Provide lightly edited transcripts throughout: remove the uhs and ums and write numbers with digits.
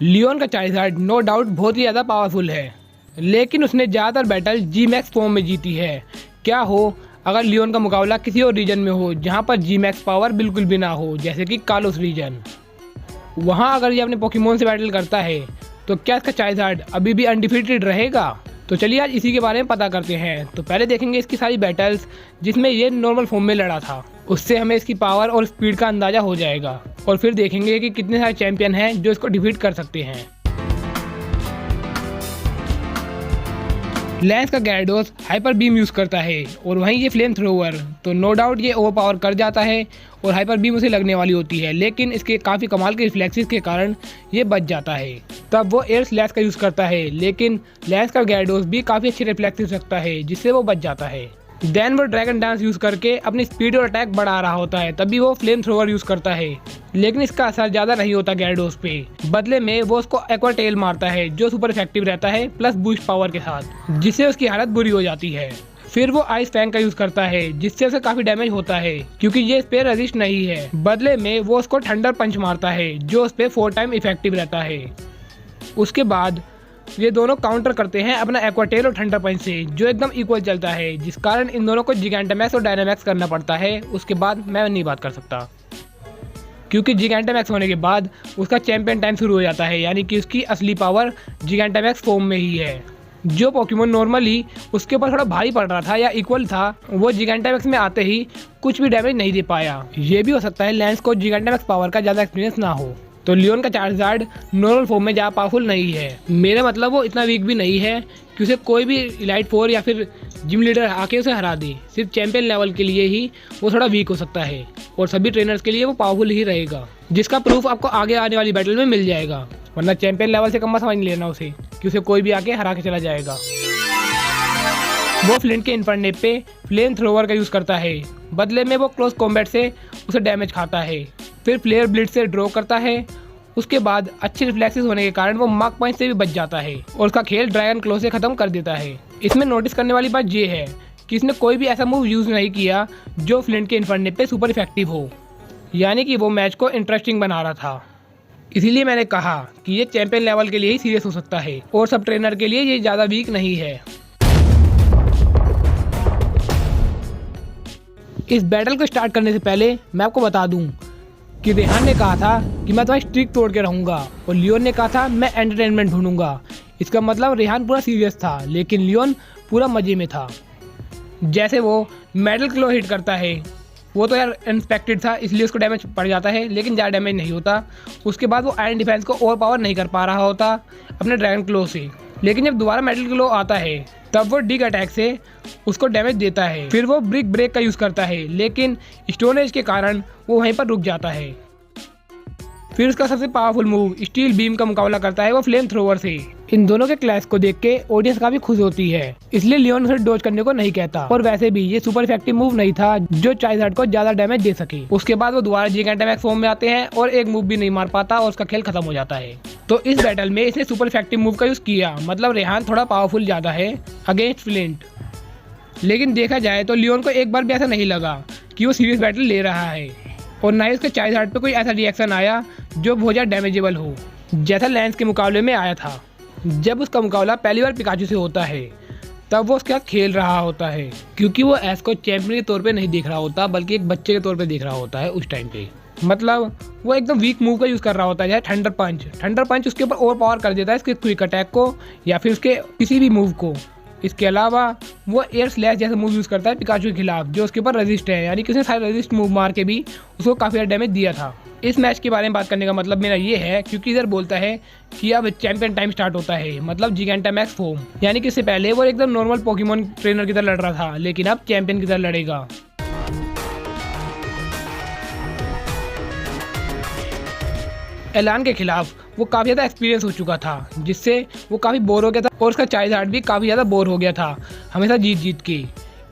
Leone का चाइज़ार्ड no doubt बहुत ही ज़्यादा पावरफुल है, लेकिन उसने ज़्यादातर बैटल जी मैक्स फॉर्म में जीती है। क्या हो अगर लियोन का मुकाबला किसी और रीजन में हो जहाँ पर जी मैक्स पावर बिल्कुल भी ना हो, जैसे कि कालोस रीजन। वहाँ अगर ये अपने पोकेमोन से बैटल करता है तो क्या इसका चाइज़ार्ड अभी भी अनडिफीटेड रहेगा? तो चलिए आज इसी के बारे में पता करते हैं। तो पहले देखेंगे इसकी सारी बैटल्स जिसमें ये नॉर्मल फॉर्म में लड़ा था, उससे हमें इसकी पावर और स्पीड का अंदाज़ा हो जाएगा। और फिर देखेंगे कि कितने सारे चैंपियन हैं जो इसको डिफीट कर सकते हैं। लैंस का गैराडोस हाइपर बीम यूज़ करता है और वहीं ये फ्लेम थ्रोवर, तो नो डाउट ये ओवर पावर कर जाता है और हाइपर बीम उसे लगने वाली होती है, लेकिन इसके काफ़ी कमाल के रिफ्लेक्सेस के कारण ये बच जाता है। तब वो एयर स्लैश का यूज़ करता है, लेकिन लैंस का गैराडोस भी काफ़ी अच्छे रिफ्लेक्सेस रखता है जिससे वो बच जाता है। देन वो ड्रैगन डांस यूज़ करके अपनी स्पीड और अटैक बढ़ा रहा होता है, तभी वो फ्लेम थ्रोवर यूज़ करता है, लेकिन इसका असर ज़्यादा नहीं होता गैराडोस पे। बदले में वो उसको एक्वा टेल मारता है जो सुपर इफेक्टिव रहता है प्लस बूस्ट पावर के साथ, जिससे उसकी हालत बुरी हो जाती है। फिर वो आइस फैंग का यूज़ करता है जिससे उसे काफ़ी डैमेज होता है क्योंकि ये इस पे रेजिस्ट नहीं है। बदले में वो उसको थंडर पंच मारता है जो उस पे 4 टाइम इफेक्टिव रहता है। उसके बाद ये दोनों काउंटर करते हैं अपना एक्वाटेल और थंडर पंच से, जो एकदम इक्वल चलता है, जिस कारण इन दोनों को जिगैंटामैक्स और डायनामैक्स करना पड़ता है। उसके बाद मैं नहीं बात कर सकता क्योंकि जिगैंटामैक्स होने के बाद उसका चैंपियन टाइम शुरू हो जाता है, यानी कि उसकी असली पावर जिगैंटामैक्स फॉर्म में ही है। जो पोकेमोन नॉर्मली उसके ऊपर थोड़ा भारी पड़ रहा था या इक्वल था, वो जिगैंटामैक्स में आते ही कुछ भी डैमेज नहीं दे पाया। ये भी हो सकता है लैंस को जिगैंटामैक्स पावर का ज़्यादा एक्सपीरियंस ना हो। तो लियोन का चार्जार्ड नॉर्मल फॉर्म में ज़्यादा पावरफुल नहीं है, मेरा मतलब वो इतना वीक भी नहीं है कि उसे कोई भी इलाइट 4 या फिर जिम लीडर आके उसे हरा दे। सिर्फ चैंपियन लेवल के लिए ही वो थोड़ा वीक हो सकता है और सभी ट्रेनर्स के लिए वो पावरफुल ही रहेगा, जिसका प्रूफ आपको आगे आने वाली बैटल में मिल जाएगा। वरना चैंपियन लेवल से कम मत समझ लेना उसे कि उसे कोई भी आके हरा के चला जाएगा। वो फ्लिंट के इन्फर्नेप पे फ्लेम थ्रोवर का यूज़ करता है, बदले में वो क्लोज कॉम्बैट से उसे डैमेज खाता है। फिर फ्लेयर ब्लिड से ड्रॉ करता है। उसके बाद अच्छे रिफ्लेक्सेस होने के कारण वो मार्क पॉइंट से भी बच जाता है और उसका खेल ड्रैगन क्लो से ख़त्म कर देता है। इसमें नोटिस करने वाली बात ये है कि इसने कोई भी ऐसा मूव यूज़ नहीं किया जो फ्लिंट के इन्फर्नेप पे सुपर इफेक्टिव हो, यानी कि वो मैच को इंटरेस्टिंग बना रहा था। इसीलिए मैंने कहा कि ये चैंपियन लेवल के लिए ही सीरियस हो सकता है और सब ट्रेनर के लिए ये ज़्यादा वीक नहीं है। इस बैटल को स्टार्ट करने से पहले मैं आपको बता दूं कि रेहान ने कहा था कि मैं तुम्हारी स्ट्रिक तोड़ के रहूंगा और लियोन ने कहा था मैं एंटरटेनमेंट ढूंढूंगा। इसका मतलब रेहान पूरा सीरियस था, लेकिन लियोन पूरा मजे में था। जैसे वो मेटल क्लो हिट करता है, वो तो यार अनएक्सपेक्टेड था, इसलिए उसको डैमेज पड़ जाता है, लेकिन ज़्यादा डैमेज नहीं होता। उसके बाद वो आयरन डिफेंस को ओवर पावर नहीं कर पा रहा होता अपने ड्रैगन क्लो से, लेकिन जब दोबारा मेटल क्लो आता है तब वो डिग अटैक से उसको डैमेज देता है। फिर वो ब्रिक ब्रेक का यूज़ करता है, लेकिन स्टोन एज के कारण वो वहीं पर रुक जाता है। फिर उसका सबसे पावरफुल मूव स्टील बीम का मुकाबला करता है वो फ्लेम थ्रोवर से। इन दोनों के क्लैश को देख के ऑडियंस काफी खुश होती है, इसलिए लियोन उसे डोज करने को नहीं कहता। और वैसे भी ये सुपर इफेक्टिव मूव नहीं था जो चाइज़ार्ड को ज्यादा डैमेज दे सके। उसके बाद वो दोबारा जिगैंटामैक्स फॉर्म में आते हैं और एक मूव भी नहीं मार पाता और उसका खेल खत्म हो जाता है। तो इस बैटल में इसने सुपर इफेक्टिव मूव का यूज किया, मतलब रेहान थोड़ा पावरफुल ज्यादा है अगेंस्ट फ्लिंट। लेकिन देखा जाए तो लियोन को एक बार भी ऐसा नहीं लगा कि वो सीरियस बैटल ले रहा है, और ना ही उसके चाइज़ार्ड पे कोई ऐसा रिएक्शन आया जो बहुत ज़्यादा डैमेजेबल हो, जैसा लैंस के मुकाबले में आया था। जब उसका मुकाबला पहली बार पिकाचू से होता है तब वो उसके साथ खेल रहा होता है, क्योंकि वो ऐश को चैंपियन के तौर पे नहीं देख रहा होता बल्कि एक बच्चे के तौर पे देख रहा होता है उस टाइम पे। मतलब वो एकदम वीक मूव का यूज़ कर रहा होता है, जैसे थंडर पंच उसके ऊपर ओवर पावर कर देता है इसके क्विक अटैक को या फिर उसके किसी भी मूव को। इसके अलावा वो एयर स्लैश जैसा मूव यूज़ करता है पिकाचू के खिलाफ जो उसके ऊपर रेजिस्ट है, यानी कि उसने सारे रेजिस्ट मूव मार के भी उसको काफ़ी ज़्यादा डैमेज दिया था। इस मैच के बारे में बात करने का मतलब मेरा ये है क्योंकि इधर बोलता है कि अब चैंपियन टाइम स्टार्ट होता है, मतलब जिगैंटामैक्स फॉर्म, यानी कि इससे पहले वो एकदम नॉर्मल पोकेमोन ट्रेनर की तरह लड़ रहा था, लेकिन अब चैंपियन की तरह लड़ेगा। एलान के खिलाफ वो काफ़ी ज़्यादा एक्सपीरियंस हो चुका था, जिससे वो काफ़ी बोर हो गया था और उसका चाइज़ार्ड भी काफ़ी ज़्यादा बोर हो गया था हमेशा जीत जीत के।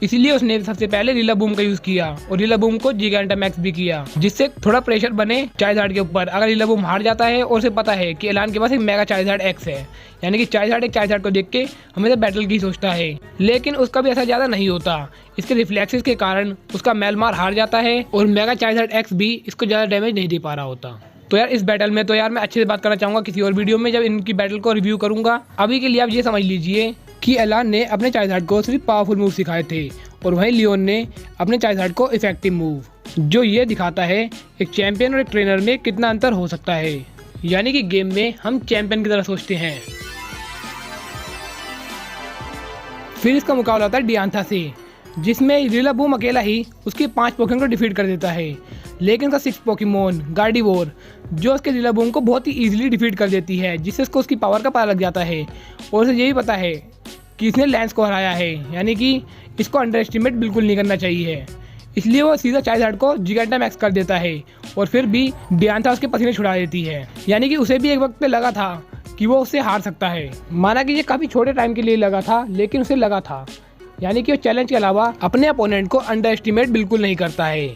इसीलिए उसने सबसे पहले रिलाबूम का यूज़ किया और रिलाबूम को जिगैंटामैक्स भी किया, जिससे थोड़ा प्रेशर बने चाइज़ार्ड के ऊपर। अगर रिलाबूम हार जाता है और उसे पता है कि एलान के पास एक मेगा चाइज़ार्ड एक्स है, यानी कि चाइज़ार्ड एक चाइज़ार्ड को देख के हमेशा बैटल की सोचता है, लेकिन उसका भी ऐसा ज़्यादा नहीं होता। इसके रिफ्लेक्सेस के कारण उसका मेलमार हार जाता है और मेगा चाइज़ार्ड एक्स भी इसको ज़्यादा डैमेज नहीं दे पा रहा होता। तो यार इस बैटल में तो यार मैं अच्छे से बात करना चाहूँगा किसी और वीडियो में जब इनकी बैटल को रिव्यू करूँगा। अभी के लिए आप ये समझ लीजिए कि एलान ने अपने चाइज़ार्ड को सिर्फ पावरफुल मूव सिखाए थे और वहीं लियोन ने अपने चाइज़ार्ड को इफेक्टिव मूव, जो ये दिखाता है एक चैंपियन और एक ट्रेनर में कितना अंतर हो सकता है। यानी कि गेम में हम चैंपियन की तरह सोचते हैं। फिर इसका मुकाबला होता है डियांथा से, जिसमें रिलाबूम अकेला ही उसके 5 पोकेमॉन को डिफीट कर देता है, लेकिन उसका 6 पोकेमॉन गार्डिवोर जो उसके रिलाबूम को बहुत ही ईजिली डिफीट कर देती है, जिससे उसको उसकी पावर का पता लग जाता है और उसे यही पता है कि इसने लैंस को हराया है, यानी कि इसको अंडर एस्टिमेट बिल्कुल नहीं करना चाहिए। इसलिए वो सीधा चाइज़ार्ड को जिगेंटामैक्स कर देता है और फिर भी डियांथा उसके पसीने छुड़ा देती है। यानी कि उसे भी एक वक्त पे लगा था कि वो उससे हार सकता है। माना कि ये काफ़ी छोटे टाइम के लिए लगा था, लेकिन उसे लगा था। यानी कि वो चैलेंज के अलावा अपने अपोनेंट को अंडर एस्टिमेट बिल्कुल नहीं करता है।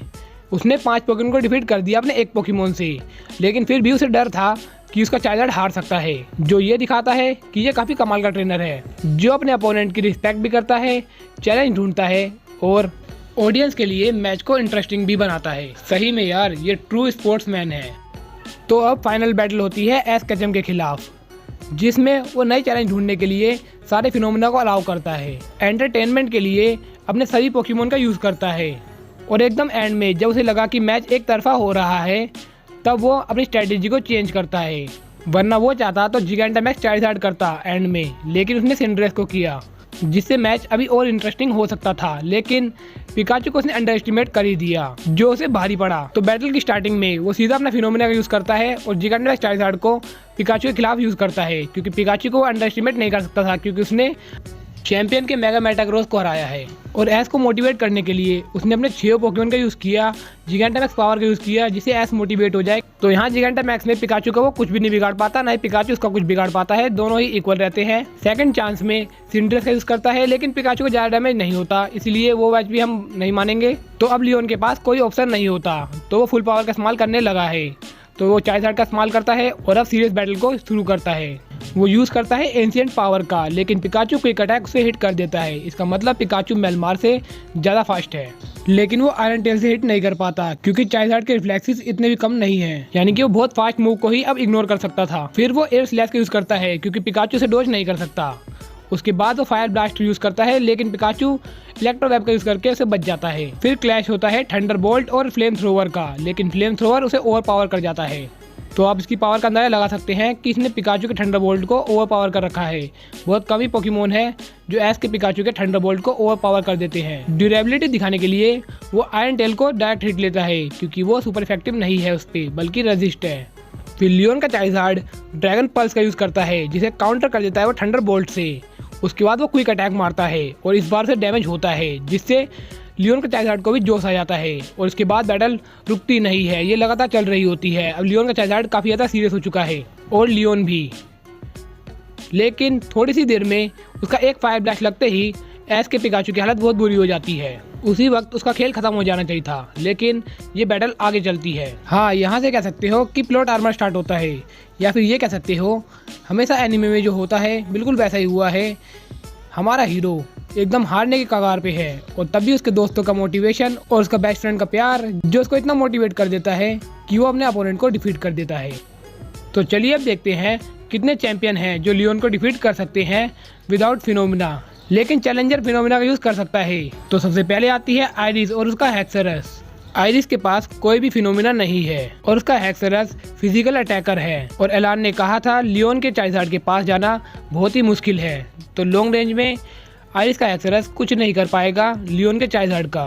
उसने 5 पोकेमॉन को डिफीट कर दिया अपने 1 पोकेमॉन से, लेकिन फिर भी उसे डर था कि उसका चाइज़ार्ड हार सकता है, जो ये दिखाता है कि ये काफ़ी कमाल का ट्रेनर है, जो अपने अपोनेंट की रिस्पेक्ट भी करता है, चैलेंज ढूंढता है और ऑडियंस के लिए मैच को इंटरेस्टिंग भी बनाता है। सही में यार ये ट्रू स्पोर्ट्समैन है। तो अब फाइनल बैटल होती है एस केचम के खिलाफ, जिसमें वो नई चैलेंज ढूंढने के लिए सारे फिनोमेना को अलाउ करता है, एंटरटेनमेंट के लिए अपने सभी पोकेमॉन का यूज़ करता है और एकदम एंड में जब उसे लगा कि मैच एक तरफा हो रहा है तब वो अपनी स्ट्रेटेजी को चेंज करता है। वरना वो चाहता तो जिगेंटामैक्स चाइज़ार्ड करता एंड में, लेकिन उसने सिंड्रेस को किया, जिससे मैच अभी और इंटरेस्टिंग हो सकता था, लेकिन पिकाचू को उसने अंडर एस्टिमेट कर ही दिया, जो उसे भारी पड़ा। तो बैटल की स्टार्टिंग में वो सीधा अपना फिनोमेना का यूज़ करता है और जिगेंटामैक्स चाइज़ार्ड को पिकाचू के खिलाफ यूज़ करता है, क्योंकि पिकाचू को अंडर एस्टिमेट नहीं कर सकता था, क्योंकि उसने चैंपियन के मेगा मेटाग्रोस को हराया है। और एस को मोटिवेट करने के लिए उसने अपने 6 पोकेमॉन का यूज़ किया, जिगेंटामैक्स पावर का यूज़ किया, जिससे एस मोटिवेट हो जाए। तो यहाँ जिगेंटामैक्स में पिकाचू का वो कुछ भी नहीं बिगाड़ पाता, ना ही पिकाचू उसका कुछ बिगाड़ पाता है, दोनों ही इक्वल रहते हैं। सेकंड चांस में सिंड्रेस का यूज़ करता है, लेकिन पिकाचू को ज़्यादा डैमेज नहीं होता, इसलिए वो मैच भी हम नहीं मानेंगे। तो अब लियोन के पास कोई ऑप्शन नहीं होता, तो वो फुल पावर का इस्तेमाल करने लगा है। तो वो चाइज़ार्ड का इस्तेमाल करता है और अब सीरियस बैटल को शुरू करता है। वो यूज़ करता है एंशिएंट पावर का, लेकिन पिकाचू क्विक अटैक उसे हिट कर देता है। इसका मतलब पिकाचू मेलमार से ज़्यादा फास्ट है, लेकिन वो आयरन टेल से हिट नहीं कर पाता, क्योंकि चाइज़ार्ड के रिफ्लेक्सेस इतने भी कम नहीं है। यानी कि वो बहुत फास्ट मूव को ही अब इग्नोर कर सकता था। फिर वो एयर स्लैश का यूज़ करता है, क्योंकि पिकाचू से डोज नहीं कर सकता। उसके बाद वो फायर ब्लास्ट यूज़ करता है, लेकिन पिकाचू इलेक्ट्रो वेब का यूज़ करके उसे बच जाता है। फिर क्लैश होता है थंडर बोल्ट और फ्लेम थ्रोवर का, लेकिन फ्लेम थ्रोवर उसे ओवर पावर कर जाता है। तो आप इसकी पावर का अंदाजा लगा सकते हैं कि इसने पिकाचू के थंडर बोल्ट को ओवर पावर कर रखा है। बहुत कम ही पोकेमॉन है जो एस के पिकाचू के थंडर बोल्ट को ओवर पावर कर देते हैं। ड्यूरेबिलिटी दिखाने के लिए वो आयरन टेल को डायरेक्ट हिट लेता है, क्योंकि वो सुपर इफेक्टिव नहीं है उस पर, बल्कि रेजिस्ट है। फिर लियोन का चाइज़ार्ड ड्रैगन पल्स का यूज़ करता है, जिसे काउंटर कर देता है वो थंडर बोल्ट से। उसके बाद वो क्विक अटैक मारता है और इस बार उसे डैमेज होता है, जिससे लियोन के चाइज़ार्ड को भी जोश आ जाता है। और इसके बाद बैटल रुकती नहीं है, ये लगातार चल रही होती है। अब लियोन का चाइज़ार्ड काफ़ी ज़्यादा सीरियस हो चुका है और लियोन भी, लेकिन थोड़ी सी देर में उसका एक फायर ब्लास्ट लगते ही एस के पिकाचू की हालत बहुत बुरी हो जाती है। उसी वक्त उसका खेल खत्म हो जाना चाहिए था, लेकिन ये बैटल आगे चलती है। हाँ, यहाँ से कह सकते हो कि प्लॉट आर्मर स्टार्ट होता है, या फिर ये कह सकते हो हमेशा एनिमे में जो होता है बिल्कुल वैसा ही हुआ है। हमारा हीरो एकदम हारने के कगार पे है और तब भी उसके दोस्तों का मोटिवेशन और उसका बेस्ट फ्रेंड का प्यार जो उसको इतना मोटिवेट कर देता है कि वो अपने अपोनेंट को डिफीट कर देता है। तो चलिए अब देखते हैं कितने चैंपियन हैं जो लियोन को डिफीट कर सकते हैं विदाउट फिनोमिना, लेकिन चैलेंजर फिनोमिना का यूज़ कर सकता है। तो सबसे पहले आती है आइरिस और उसका हेक्सरस। आइरिस के पास कोई भी फिनोमिना नहीं है और उसका हेक्सरस फिजिकल अटैकर है, और एलान ने कहा था लियोन के चाइज़ार्ड के पास जाना बहुत ही मुश्किल है। तो लॉन्ग रेंज में आइरिस का हेक्सरस कुछ नहीं कर पाएगा लियोन के चाइज़ार्ड का।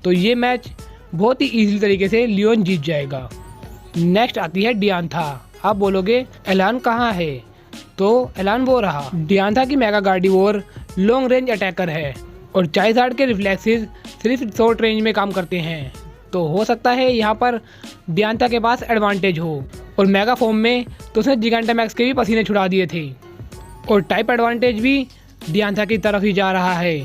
तो ये मैच बहुत ही ईजी तरीके से लियोन जीत जाएगा। नेक्स्ट आती है डियांथा। आप बोलोगे एलान कहाँ है? तो एलान वो रहा। डियांथा की मेगा गार्डिवोर लॉन्ग रेंज अटैकर है और चाइज़ार्ड के रिफ्लेक्सेस सिर्फ शॉर्ट रेंज में काम करते हैं। तो हो सकता है यहाँ पर डियांथा के पास एडवांटेज हो, और मेगा फॉर्म में तो उसने जिगेंटामैक्स के भी पसीने छुड़ा दिए थे, और टाइप एडवांटेज भी डियांथा की तरफ ही जा रहा है।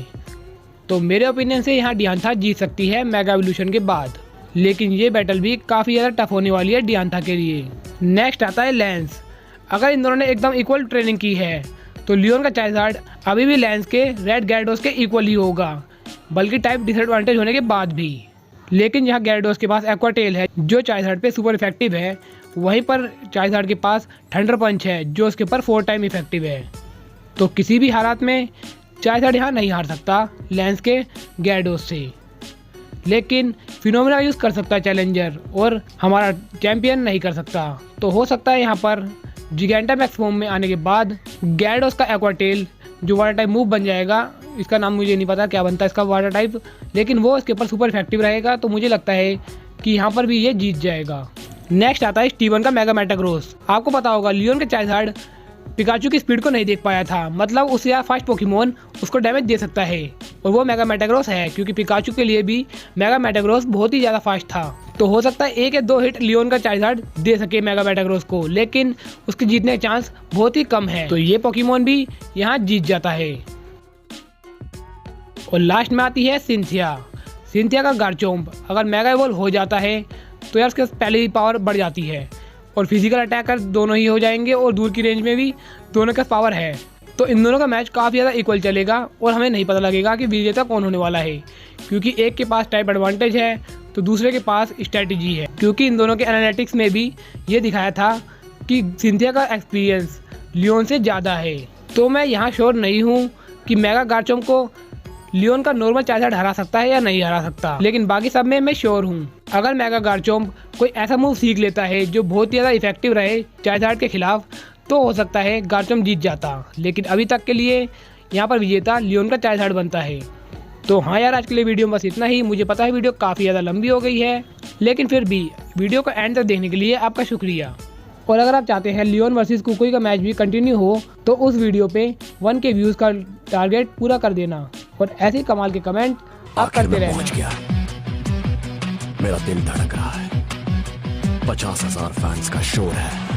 तो मेरे ओपिनियन से यहाँ डियांथा जीत सकती है मेगा एवोल्यूशन के बाद, लेकिन ये बैटल भी काफ़ी ज़्यादा टफ होने वाली है डियांथा के लिए। नेक्स्ट आता है लैंस। अगर इन दोनों ने एकदम इक्वल ट्रेनिंग की है तो लियोन का चाइज़ार्ड अभी भी लैंस के रेड गैरडोस के इक्वल ही होगा, बल्कि टाइप डिसएडवांटेज होने के बाद भी। लेकिन यहाँ गैरडोस के पास एक्वा टेल है जो चाइज़ार्ड पे सुपर इफेक्टिव है, वहीं पर चार्जर के पास थंडर पंच है जो उसके ऊपर 4 टाइम इफेक्टिव है। तो किसी भी हालात में चार्जर यहाँ नहीं हार सकता लेंस के गैडोस से, लेकिन फिनोमेना यूज़ कर सकता है चैलेंजर और हमारा चैंपियन नहीं कर सकता। तो हो सकता है यहाँ पर जिगैंटामैक्स फॉर्म में आने के बाद गैडोस का एक्वा टेल जो वाटर टाइप मूव बन जाएगा, इसका नाम मुझे नहीं पता क्या बनता है इसका वाटर टाइप, लेकिन वो इसके ऊपर सुपर इफेक्टिव रहेगा। तो मुझे लगता है कि यहाँ पर भी ये जीत जाएगा। नेक्स्ट आता है स्टीवन का मेगा मेटाग्रोस। आपको पता होगा लियोन के चार्जर पिकाचू की स्पीड को नहीं देख पाया था, मतलब उससे या फास्ट पोकेमोन उसको डैमेज दे सकता है, और वो मेगा मेटाग्रोस है क्योंकि पिकाचू के लिए भी मेगा मेटाग्रोस बहुत ही ज़्यादा फास्ट था। तो हो सकता है 1 या 2 हिट लियोन का चार्जर दे सके मेगा मेटाग्रोस को, लेकिन उसके जीतने के चांस बहुत ही कम है। तो ये पोकेमोन भी यहाँ जीत जाता है। और लास्ट में आती है सिंथिया का गार्चोम्प। अगर मेगा इवॉल्व हो जाता है तो यार उसके पहले ही पावर बढ़ जाती है और फिजिकल अटैकर दोनों ही हो जाएंगे और दूर की रेंज में भी दोनों का पावर है। तो इन दोनों का मैच काफ़ी ज़्यादा इक्वल चलेगा और हमें नहीं पता लगेगा कि विजेता कौन होने वाला है, क्योंकि एक के पास टाइप एडवांटेज है तो दूसरे के पास स्ट्रेटेजी है। क्योंकि इन दोनों के एनालिटिक्स में भी ये दिखाया था कि सिंथिया का एक्सपीरियंस लियोन से ज़्यादा है। तो मैं यहाँ श्योर नहीं हूँ कि मेगा गार्चोम्प को लियोन का नॉर्मल चार्जर हरा सकता है या नहीं हरा सकता, लेकिन बाकी सब में मैं श्योर हूँ। अगर मेगा गार्चोम्प कोई ऐसा मूव सीख लेता है जो बहुत ही ज़्यादा इफेक्टिव रहे चार्जर के खिलाफ, तो हो सकता है गार्चोम्प जीत जाता, लेकिन अभी तक के लिए यहाँ पर विजेता लियोन का चार्जर बनता है। तो हाँ यार, आज के लिए वीडियो में बस इतना ही। मुझे पता है वीडियो काफ़ी ज़्यादा लंबी हो गई है, लेकिन फिर भी वीडियो को एंड तक देखने के लिए आपका शुक्रिया। और अगर आप चाहते हैं लियोन वर्सेस कुकुई का मैच भी कंटिन्यू हो तो उस वीडियो पे 1 के व्यूज़ का टारगेट पूरा कर देना और ऐसे ही कमाल के कमेंट आप करते रहना। मेरा दिल धड़क रहा है, 50,000 फैंस का शोर है।